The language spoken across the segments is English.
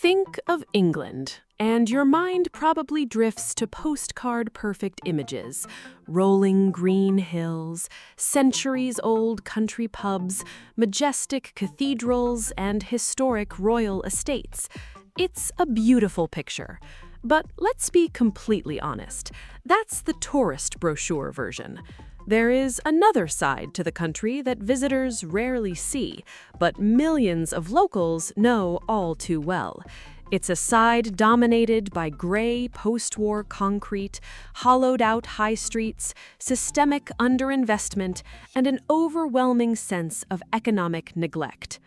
Think of England, and your mind probably drifts to postcard-perfect images. Rolling green hills, centuries-old country pubs, majestic cathedrals, and historic royal estates. It's a beautiful picture. But let's be completely honest. That's the tourist brochure version. There is another side to the country that visitors rarely see, but millions of locals know all too well. It's a side dominated by grey post-war concrete, hollowed-out high streets, systemic underinvestment, and an overwhelming sense of economic neglect.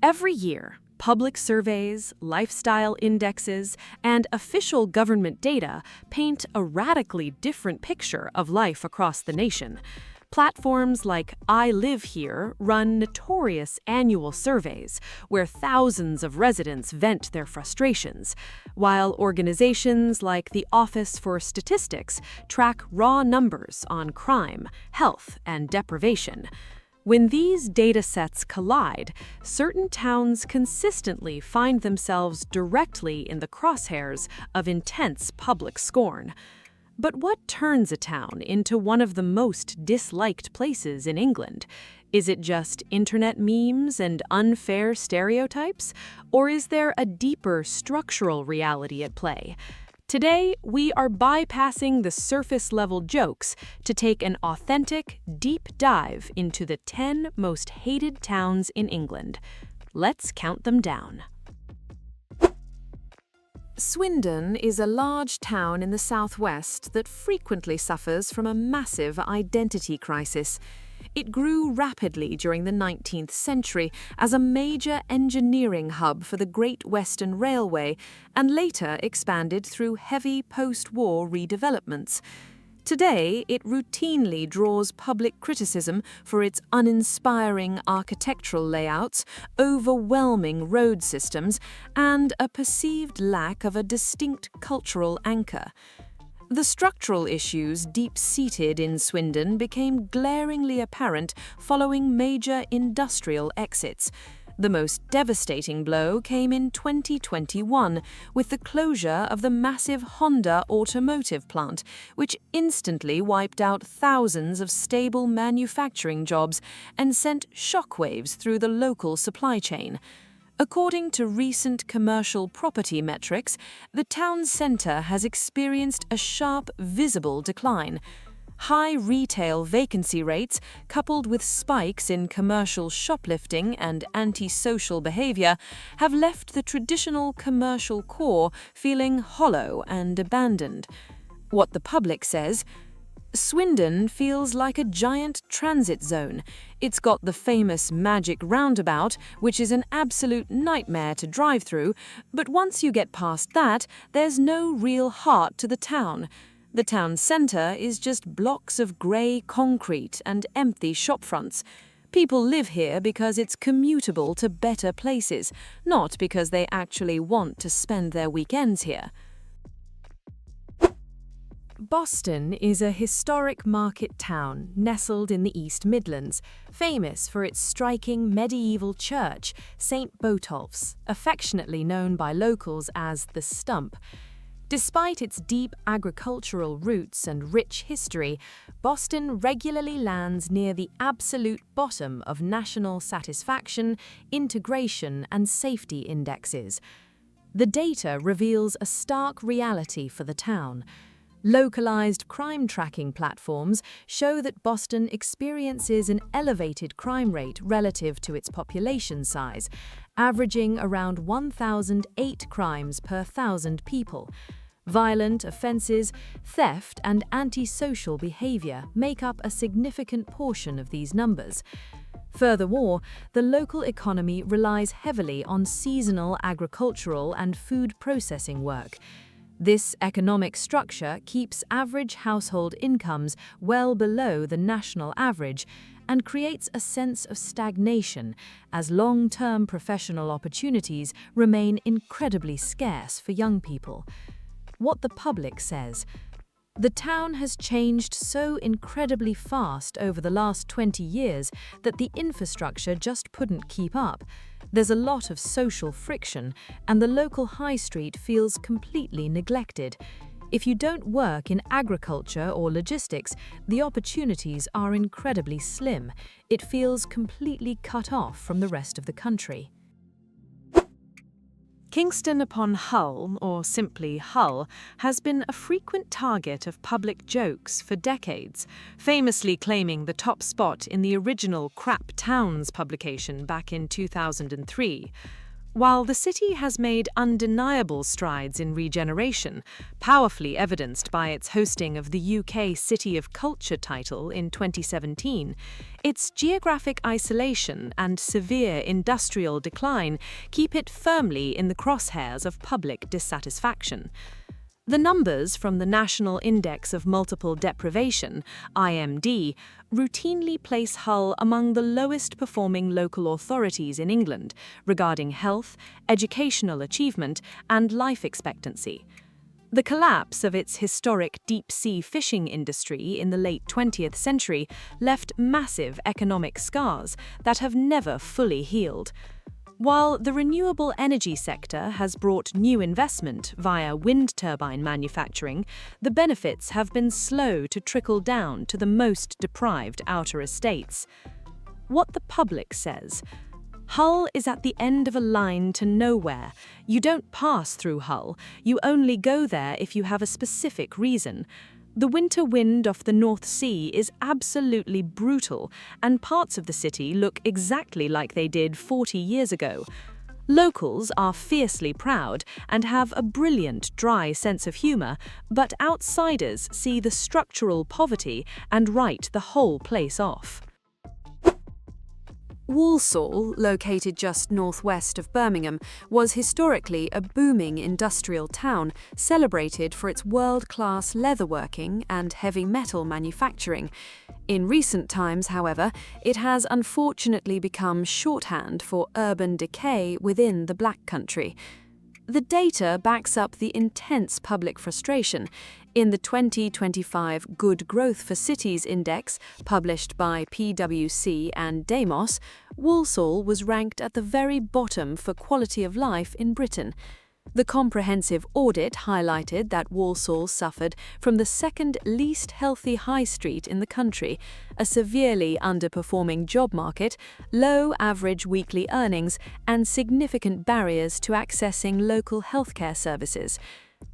Every year, public surveys, lifestyle indexes, and official government data paint a radically different picture of life across the nation. Platforms like I Live Here run notorious annual surveys where thousands of residents vent their frustrations, while organizations like the Office for Statistics track raw numbers on crime, health, and deprivation. When these data sets collide, certain towns consistently find themselves directly in the crosshairs of intense public scorn. But what turns a town into one of the most disliked places in England? Is it just internet memes and unfair stereotypes? Or is there a deeper structural reality at play? Today, we are bypassing the surface-level jokes to take an authentic, deep dive into the 10 most hated towns in England. Let's count them down. Swindon is a large town in the southwest that frequently suffers from a massive identity crisis. It grew rapidly during the 19th century as a major engineering hub for the Great Western Railway and later expanded through heavy post-war redevelopments. Today, it routinely draws public criticism for its uninspiring architectural layouts, overwhelming road systems, and a perceived lack of a distinct cultural anchor. The structural issues deep-seated in Swindon became glaringly apparent following major industrial exits. The most devastating blow came in 2021 with the closure of the massive Honda automotive plant, which instantly wiped out thousands of stable manufacturing jobs and sent shockwaves through the local supply chain. According to recent commercial property metrics, the town centre has experienced a sharp, visible decline. High retail vacancy rates, coupled with spikes in commercial shoplifting and antisocial behaviour, have left the traditional commercial core feeling hollow and abandoned. What the public says: Swindon feels like a giant transit zone. It's got the famous magic roundabout, which is an absolute nightmare to drive through, but once you get past that, there's no real heart to the town. The town centre is just blocks of grey concrete and empty shopfronts. People live here because it's commutable to better places, not because they actually want to spend their weekends here. Boston is a historic market town nestled in the East Midlands, famous for its striking medieval church, St. Botolph's, affectionately known by locals as the Stump. Despite its deep agricultural roots and rich history, Boston regularly lands near the absolute bottom of national satisfaction, integration, and safety indexes. The data reveals a stark reality for the town. Localized crime tracking platforms show that Boston experiences an elevated crime rate relative to its population size, averaging around 1,008 crimes per 1,000 people. Violent offences, theft, and antisocial behaviour make up a significant portion of these numbers. Furthermore, the local economy relies heavily on seasonal agricultural and food processing work. This economic structure keeps average household incomes well below the national average and creates a sense of stagnation as long-term professional opportunities remain incredibly scarce for young people. What the public says: the town has changed so incredibly fast over the last 20 years that the infrastructure just couldn't keep up. There's a lot of social friction, and the local high street feels completely neglected. If you don't work in agriculture or logistics, the opportunities are incredibly slim. It feels completely cut off from the rest of the country. Kingston upon Hull, or simply Hull, has been a frequent target of public jokes for decades, famously claiming the top spot in the original Crap Towns publication back in 2003. While the city has made undeniable strides in regeneration, powerfully evidenced by its hosting of the UK City of Culture title in 2017, its geographic isolation and severe industrial decline keep it firmly in the crosshairs of public dissatisfaction. The numbers from the National Index of Multiple Deprivation, IMD, routinely place Hull among the lowest performing local authorities in England regarding health, educational achievement, and life expectancy. The collapse of its historic deep-sea fishing industry in the late 20th century left massive economic scars that have never fully healed. While the renewable energy sector has brought new investment via wind turbine manufacturing, the benefits have been slow to trickle down to the most deprived outer estates. What the public says: Hull is at the end of a line to nowhere. You don't pass through Hull, you only go there if you have a specific reason. The winter wind off the North Sea is absolutely brutal, and parts of the city look exactly like they did 40 years ago. Locals are fiercely proud and have a brilliant, dry sense of humour, but outsiders see the structural poverty and write the whole place off. Walsall, located just northwest of Birmingham, was historically a booming industrial town, celebrated for its world-class leatherworking and heavy metal manufacturing. In recent times, however, it has unfortunately become shorthand for urban decay within the Black Country. The data backs up the intense public frustration. In the 2025 Good Growth for Cities Index, published by PwC and Demos, Walsall was ranked at the very bottom for quality of life in Britain. The comprehensive audit highlighted that Walsall suffered from the second least healthy high street in the country, a severely underperforming job market, low average weekly earnings, and significant barriers to accessing local healthcare services.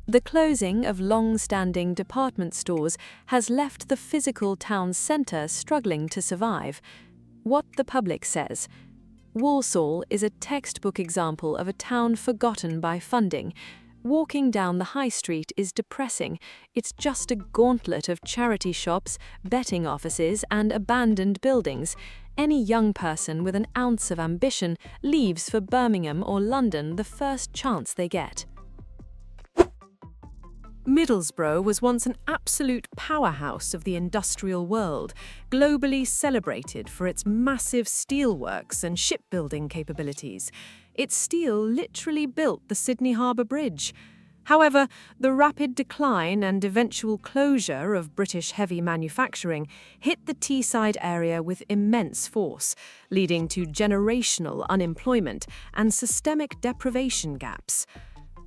The closing of long-standing department stores has left the physical town centre struggling to survive. What the public says: Walsall is a textbook example of a town forgotten by funding. Walking down the high street is depressing. It's just a gauntlet of charity shops, betting offices, and abandoned buildings. Any young person with an ounce of ambition leaves for Birmingham or London the first chance they get. Middlesbrough was once an absolute powerhouse of the industrial world, globally celebrated for its massive steelworks and shipbuilding capabilities. Its steel literally built the Sydney Harbour Bridge. However, the rapid decline and eventual closure of British heavy manufacturing hit the Teesside area with immense force, leading to generational unemployment and systemic deprivation gaps.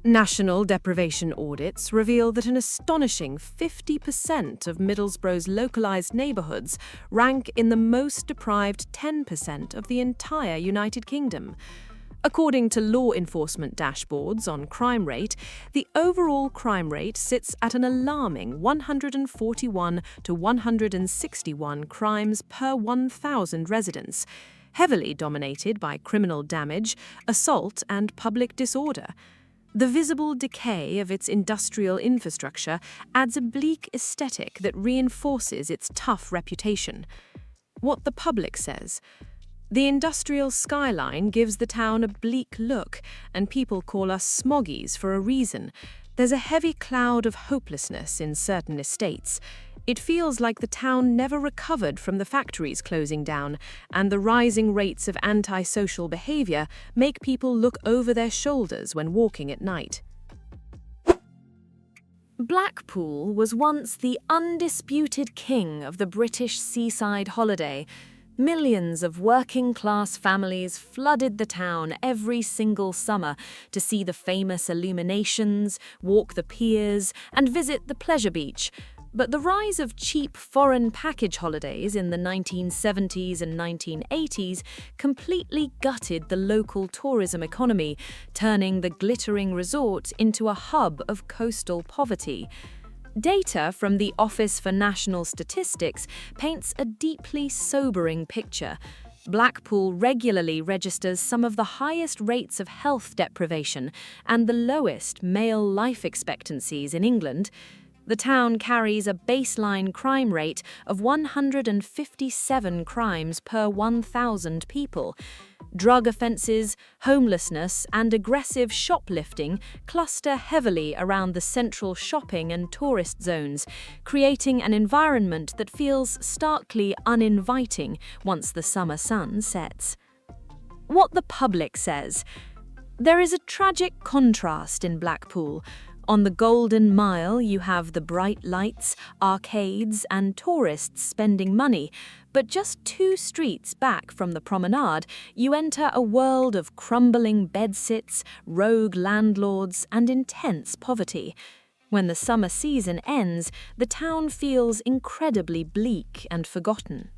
National deprivation audits reveal that an astonishing 50% of Middlesbrough's localised neighbourhoods rank in the most deprived 10% of the entire United Kingdom. According to law enforcement dashboards on crime rate, the overall crime rate sits at an alarming 141 to 161 crimes per 1,000 residents, heavily dominated by criminal damage, assault, and public disorder. The visible decay of its industrial infrastructure adds a bleak aesthetic that reinforces its tough reputation. What the public says: the industrial skyline gives the town a bleak look, and people call us smoggies for a reason. There's a heavy cloud of hopelessness in certain estates. It feels like the town never recovered from the factories closing down, and the rising rates of antisocial behaviour make people look over their shoulders when walking at night. Blackpool was once the undisputed king of the British seaside holiday. Millions of working-class families flooded the town every single summer to see the famous illuminations, walk the piers, and visit the pleasure beach. But the rise of cheap foreign package holidays in the 1970s and 1980s completely gutted the local tourism economy, turning the glittering resort into a hub of coastal poverty. Data from the Office for National Statistics paints a deeply sobering picture. Blackpool regularly registers some of the highest rates of health deprivation and the lowest male life expectancies in England. The town carries a baseline crime rate of 157 crimes per 1,000 people. Drug offences, homelessness, and aggressive shoplifting cluster heavily around the central shopping and tourist zones, creating an environment that feels starkly uninviting once the summer sun sets. What the public says. There is a tragic contrast in Blackpool. On the Golden Mile, you have the bright lights, arcades, and tourists spending money. But just 2 streets back from the promenade, you enter a world of crumbling bedsits, rogue landlords, and intense poverty. When the summer season ends, the town feels incredibly bleak and forgotten.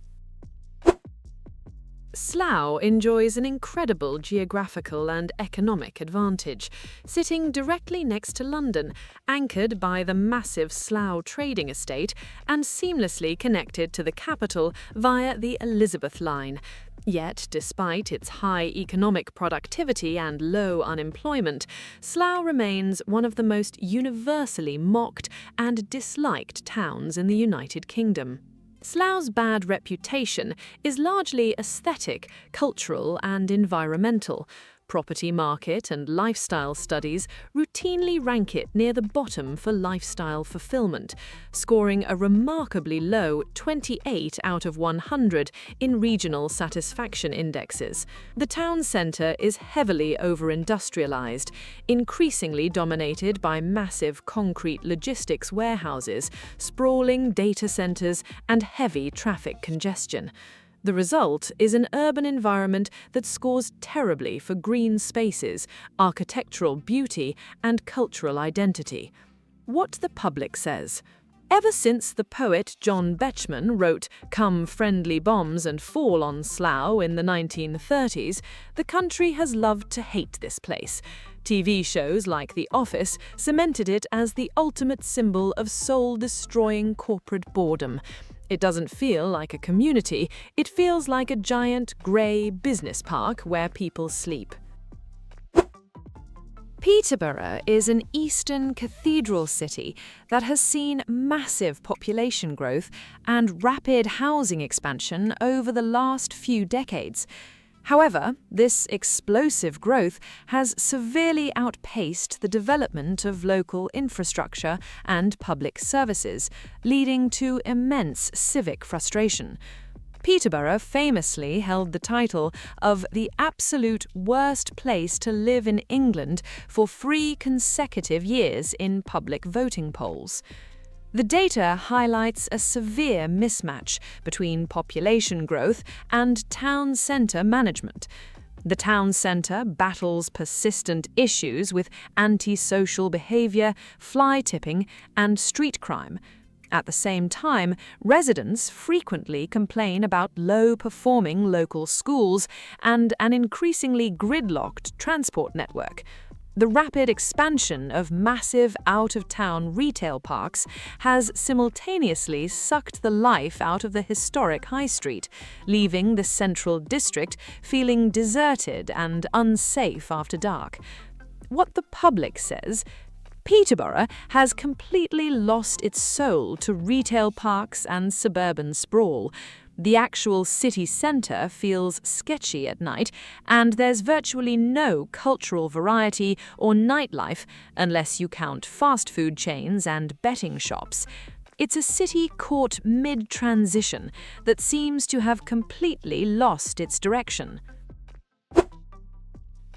Slough enjoys an incredible geographical and economic advantage, sitting directly next to London, anchored by the massive Slough trading estate and seamlessly connected to the capital via the Elizabeth line. Yet, despite its high economic productivity and low unemployment, Slough remains one of the most universally mocked and disliked towns in the United Kingdom. Slough's bad reputation is largely aesthetic, cultural, and environmental. Property market and lifestyle studies routinely rank it near the bottom for lifestyle fulfillment, scoring a remarkably low 28 out of 100 in regional satisfaction indexes. The town centre is heavily over-industrialised, increasingly dominated by massive concrete logistics warehouses, sprawling data centres, and heavy traffic congestion. The result is an urban environment that scores terribly for green spaces, architectural beauty, and cultural identity. What the public says. Ever since the poet John Betjeman wrote "Come friendly bombs and fall on Slough" in the 1930s, the country has loved to hate this place. TV shows like The Office cemented it as the ultimate symbol of soul-destroying corporate boredom. It doesn't feel like a community, it feels like a giant grey business park where people sleep. Peterborough is an eastern cathedral city that has seen massive population growth and rapid housing expansion over the last few decades. However, this explosive growth has severely outpaced the development of local infrastructure and public services, leading to immense civic frustration. Peterborough famously held the title of the absolute worst place to live in England for 3 consecutive years in public voting polls. The data highlights a severe mismatch between population growth and town centre management. The town centre battles persistent issues with antisocial behaviour, fly tipping, and street crime. At the same time, residents frequently complain about low-performing local schools and an increasingly gridlocked transport network. The rapid expansion of massive out-of-town retail parks has simultaneously sucked the life out of the historic high street, leaving the central district feeling deserted and unsafe after dark. What the public says. Peterborough has completely lost its soul to retail parks and suburban sprawl. The actual city centre feels sketchy at night, and there's virtually no cultural variety or nightlife unless you count fast food chains and betting shops. It's a city caught mid-transition that seems to have completely lost its direction.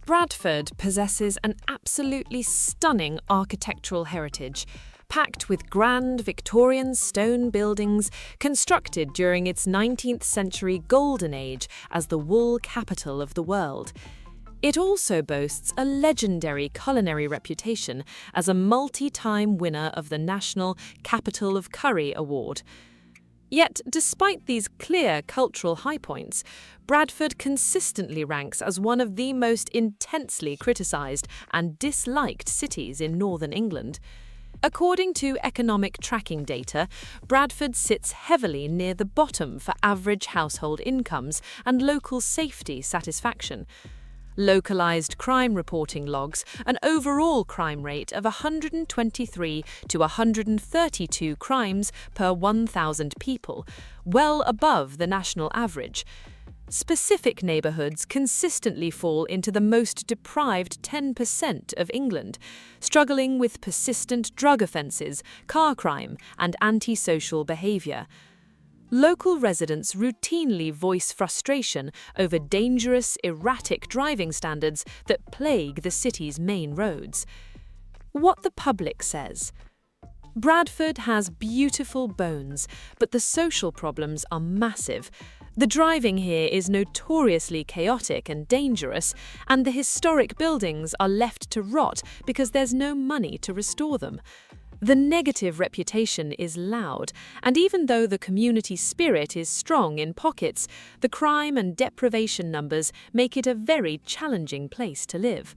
Bradford possesses an absolutely stunning architectural heritage. packed with grand Victorian stone buildings constructed during its 19th century golden age as the wool capital of the world. It also boasts a legendary culinary reputation as a multi-time winner of the National Capital of Curry Award. Yet, despite these clear cultural high points, Bradford consistently ranks as one of the most intensely criticised and disliked cities in northern England. According to economic tracking data, Bradford sits heavily near the bottom for average household incomes and local safety satisfaction. Localised crime reporting logs an overall crime rate of 123 to 132 crimes per 1,000 people, well above the national average. Specific neighbourhoods consistently fall into the most deprived 10% of England, struggling with persistent drug offences, car crime and antisocial behaviour. Local residents routinely voice frustration over dangerous, erratic driving standards that plague the city's main roads. What the public says. Bradford has beautiful bones, but the social problems are massive. The driving here is notoriously chaotic and dangerous, and the historic buildings are left to rot because there's no money to restore them. The negative reputation is loud, and even though the community spirit is strong in pockets, the crime and deprivation numbers make it a very challenging place to live.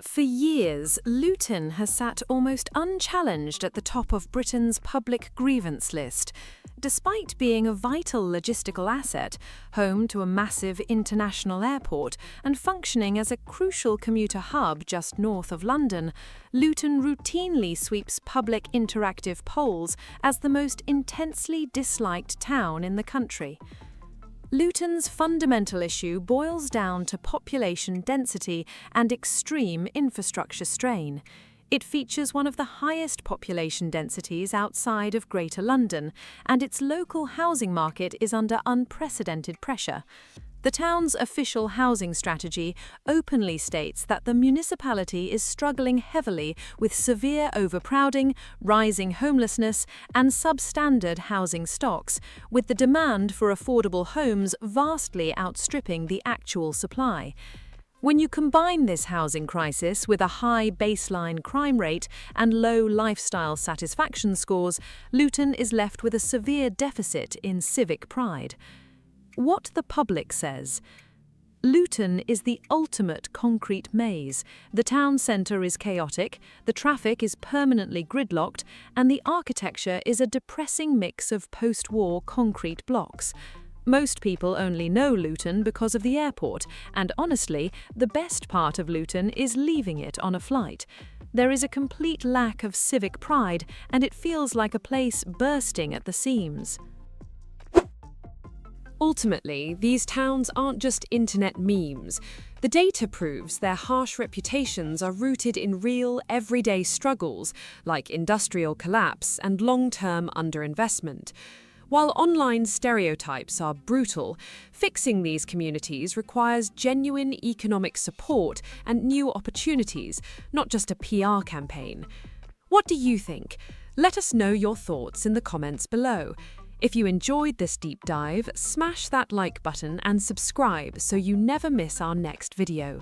For years, Luton has sat almost unchallenged at the top of Britain's public grievance list. Despite being a vital logistical asset, home to a massive international airport and functioning as a crucial commuter hub just north of London, Luton routinely sweeps public interactive polls as the most intensely disliked town in the country. Luton's fundamental issue boils down to population density and extreme infrastructure strain. It features one of the highest population densities outside of Greater London, and its local housing market is under unprecedented pressure. The town's official housing strategy openly states that the municipality is struggling heavily with severe overcrowding, rising homelessness, and substandard housing stocks, with the demand for affordable homes vastly outstripping the actual supply. When you combine this housing crisis with a high baseline crime rate and low lifestyle satisfaction scores, Luton is left with a severe deficit in civic pride. What the public says. Luton is the ultimate concrete maze. The town centre is chaotic, the traffic is permanently gridlocked, and the architecture is a depressing mix of post-war concrete blocks. Most people only know Luton because of the airport, and honestly, the best part of Luton is leaving it on a flight. There is a complete lack of civic pride, and it feels like a place bursting at the seams. Ultimately, these towns aren't just internet memes. The data proves their harsh reputations are rooted in real, everyday struggles, like industrial collapse and long-term underinvestment. While online stereotypes are brutal, fixing these communities requires genuine economic support and new opportunities, not just a PR campaign. What do you think? Let us know your thoughts in the comments below. If you enjoyed this deep dive, smash that like button and subscribe so you never miss our next video.